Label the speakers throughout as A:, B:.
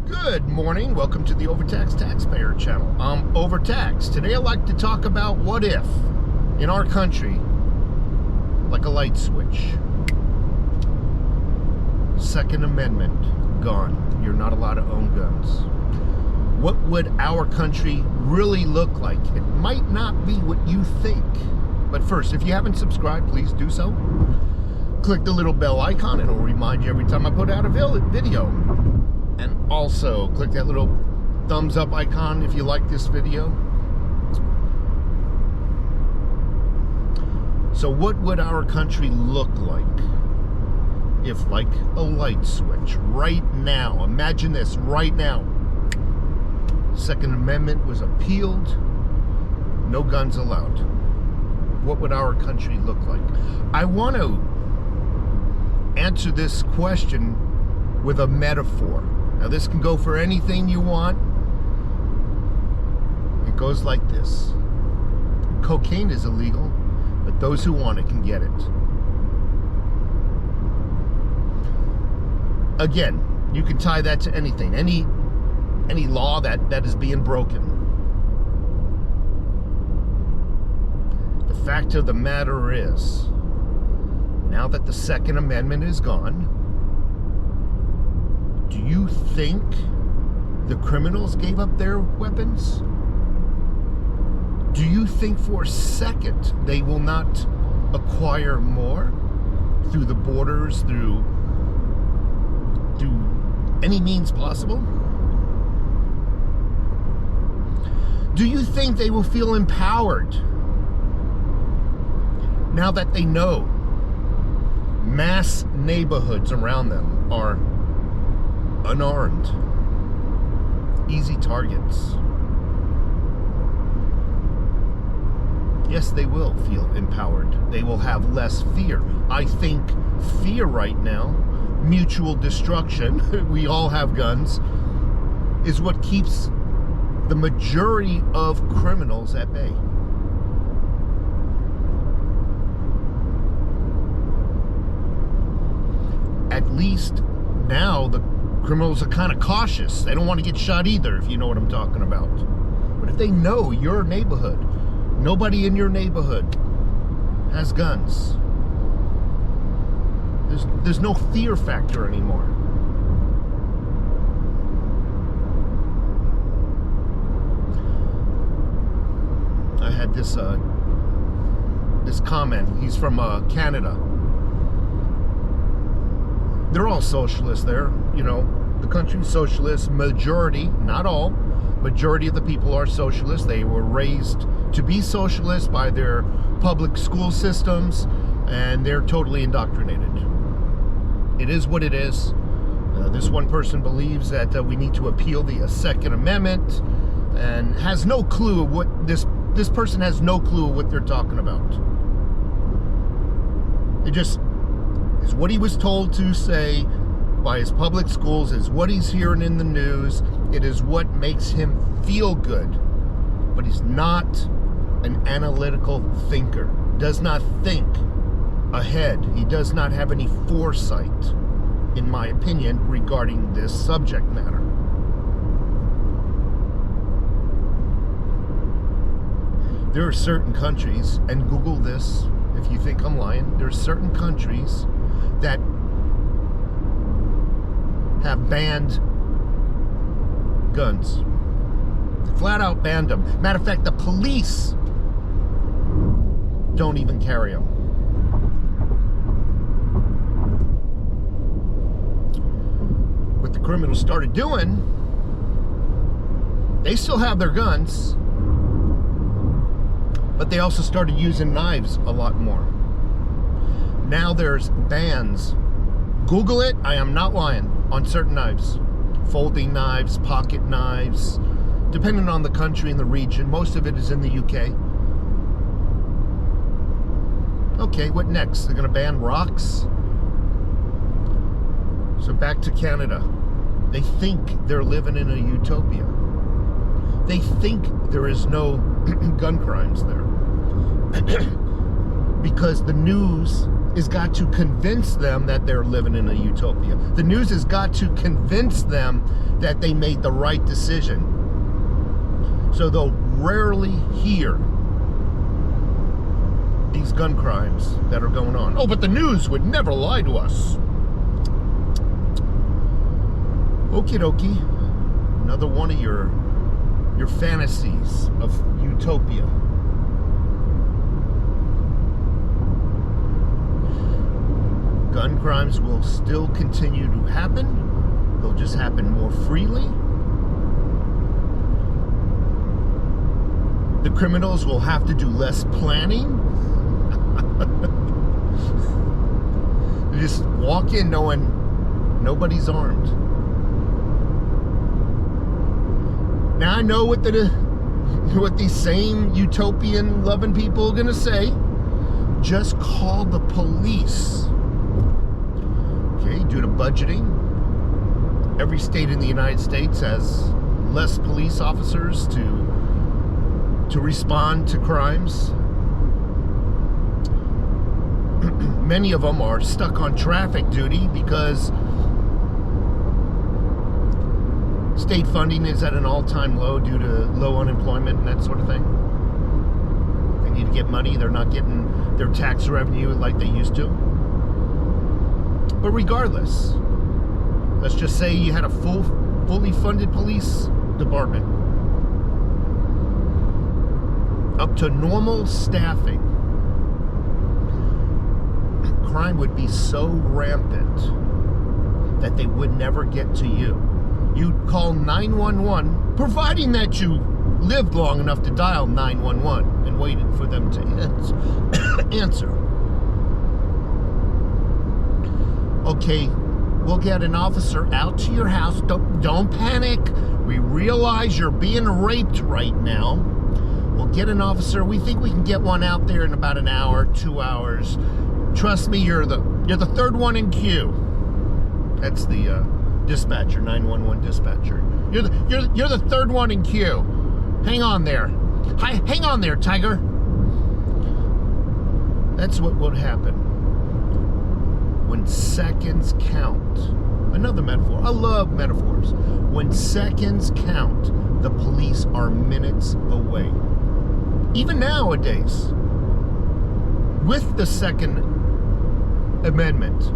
A: Good morning. Welcome to the Overtaxed Taxpayer channel. I'm Overtaxed. Today I'd like to talk about what if, in our country, like a light switch, Second Amendment gone. You're not allowed to own guns. What would our country really look like? It might not be what you think. But first, if you haven't subscribed, please do so. Click the little bell icon. It'll remind you every time I put out a video. And also, click that little thumbs up icon if you like this video. So what would our country look like if, like a light switch, right now, imagine this, right now, Second Amendment was appealed, no guns allowed. What would our country look like? I want to answer this question with a metaphor. Now, this can go for anything you want. It goes like this. Cocaine is illegal, but those who want it can get it. Again, you can tie that to anything, any law that is being broken. The fact of the matter is, now that the Second Amendment is gone, do you think the criminals gave up their weapons? Do you think for a second they will not acquire more through the borders, through any means possible? Do you think they will feel empowered now that they know mass neighborhoods around them are unarmed, easy targets? Yes, they will feel empowered. They will have less fear. I think fear right now, mutual destruction, we all have guns, is what keeps the majority of criminals at bay. At least now the criminals are kind of cautious. They don't want to get shot either, if you know what I'm talking about. But if they know your neighborhood, nobody in your neighborhood has guns, there's no fear factor anymore. I had this comment. He's from Canada. They're all socialists there, you know. The country's socialist. Majority, not all, majority of the people are socialists. They were raised to be socialists by their public school systems, and they're totally indoctrinated. It is what it is. This one person believes that we need to appeal the Second Amendment, and has no clue what this person has no clue what they're talking about. It just is what he was told to say by his public schools, is what he's hearing in the news. It is what makes him feel good. But he's not an analytical thinker. Does not think ahead. He does not have any foresight, in my opinion, regarding this subject matter. There are certain countries, and Google this if you think I'm lying, there are certain countries that have banned guns. Flat out banned them. Matter of fact, the police don't even carry them. What the criminals started doing, they still have their guns, but they also started using knives a lot more. Now there's bans. Google it, I am not lying, on certain knives. Folding knives, pocket knives, depending on the country and the region. Most of it is in the UK. Okay, what next? They're gonna ban rocks? So back to Canada. They think they're living in a utopia. They think there is no gun crimes there. Because the news has got to convince them that they're living in a utopia. The news has got to convince them that they made the right decision. So they'll rarely hear these gun crimes that are going on. Oh, but the news would never lie to us. Okie dokie. Another one of your fantasies of utopia. Gun crimes will still continue to happen. They'll just happen more freely. The criminals will have to do less planning. You just walk in knowing nobody's armed. Now I know what these same utopian loving people are gonna say. Just call the police. Okay, due to budgeting, every state in the United States has less police officers to respond to crimes. Many of them are stuck on traffic duty because state funding is at an all-time low due to low unemployment and that sort of thing. They need to get money. They're not getting their tax revenue like they used to. But regardless, let's just say you had a fully funded police department up to normal staffing. Crime would be so rampant that they would never get to you. You'd call 911, providing that you lived long enough to dial 911 and waited for them to answer. Okay, we'll get an officer out to your house. Don't panic. We realize you're being raped right now. We'll get an officer. We think we can get one out there in about an hour, 2 hours. Trust me, you're the third one in queue. That's the dispatcher, 911 dispatcher. You're the third one in queue. Hang on there. Hang on there, Tiger. That's what would happen when seconds count. Another metaphor. I love metaphors. When seconds count, the police are minutes away. Even nowadays, with the Second Amendment,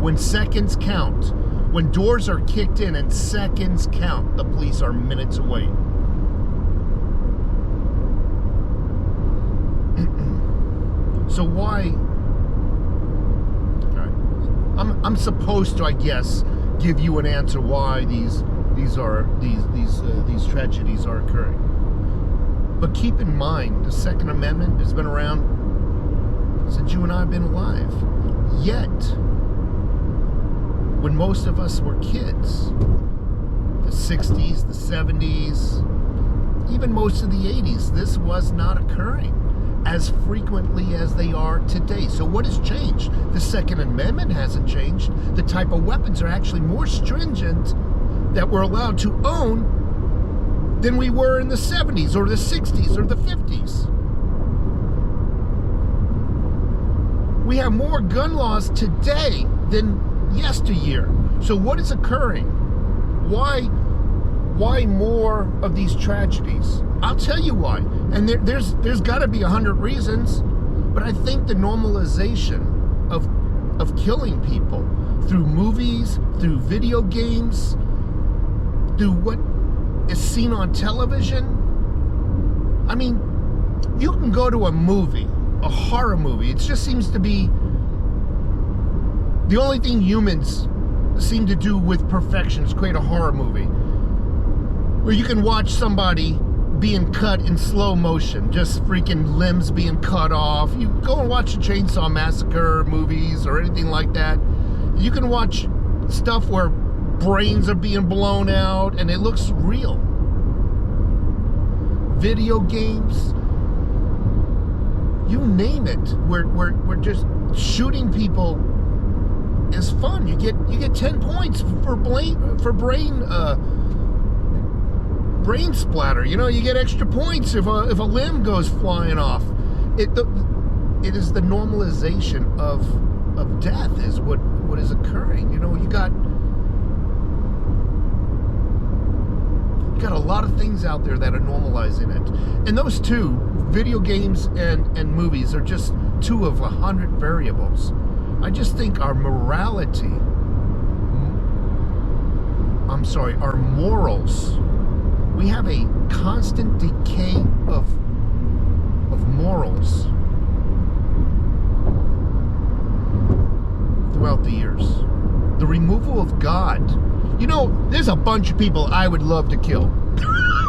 A: when seconds count, when doors are kicked in and seconds count, the police are minutes away. So why? All right, I'm supposed to, I guess, give you an answer why these tragedies are occurring. But keep in mind, the Second Amendment has been around since you and I have been alive. Yet, when most of us were kids, the 60s, the 70s, even most of the 80s, this was not occurring as frequently as they are today. So what has changed? The Second Amendment hasn't changed. The type of weapons are actually more stringent that we're allowed to own than we were in the 70s or the 60s or the 50s. We have more gun laws today than yesteryear. So what is occurring? Why more of these tragedies? I'll tell you why. And there's got to be 100 reasons, but I think the normalization of killing people through movies, through video games, through what is seen on television. I mean, you can go to a movie, a horror movie. It just seems to be the only thing humans seem to do with perfection is create a horror movie where you can watch somebody being cut in slow motion, just freaking limbs being cut off. You go and watch the Chainsaw Massacre movies or anything like that. You can watch stuff where brains are being blown out and it looks real. Video games, you name it. We're just shooting people is fun. You get 10 points for brain splatter. You know, you get extra points if a limb goes flying off. It is the normalization of death is what is occurring. You know, you got got a lot of things out there that are normalizing it. And those two, video games and movies, are just 2 of 100 variables. I just think our morality, our morals, we have a constant decay of morals throughout the years. The removal of God. You know, there's a bunch of people I would love to kill.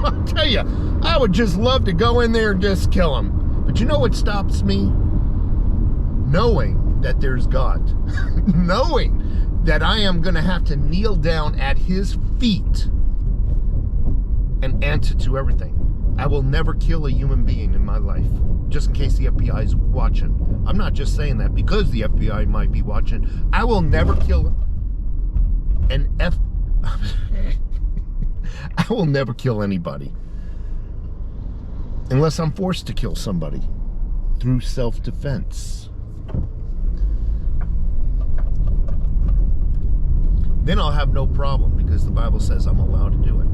A: I'll tell you, I would just love to go in there and just kill them. But you know what stops me? Knowing that there's God. Knowing that I am going to have to kneel down at his feet and answer to everything. I will never kill a human being in my life, just in case the FBI is watching. I'm not just saying that because the FBI might be watching. I will never kill I will never kill anybody unless I'm forced to kill somebody through self-defense. Then I'll have no problem because the Bible says I'm allowed to do it.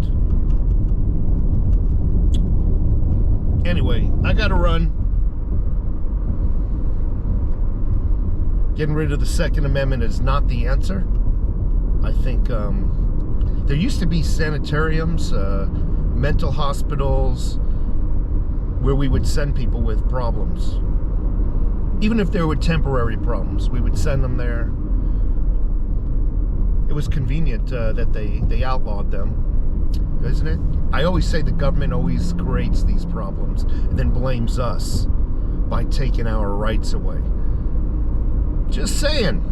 A: Anyway, I gotta run. Getting rid of the Second Amendment is not the answer. I think there used to be sanitariums, mental hospitals, where we would send people with problems. Even if there were temporary problems, we would send them there. It was convenient that they outlawed them, isn't it? I always say the government always creates these problems and then blames us by taking our rights away. Just saying.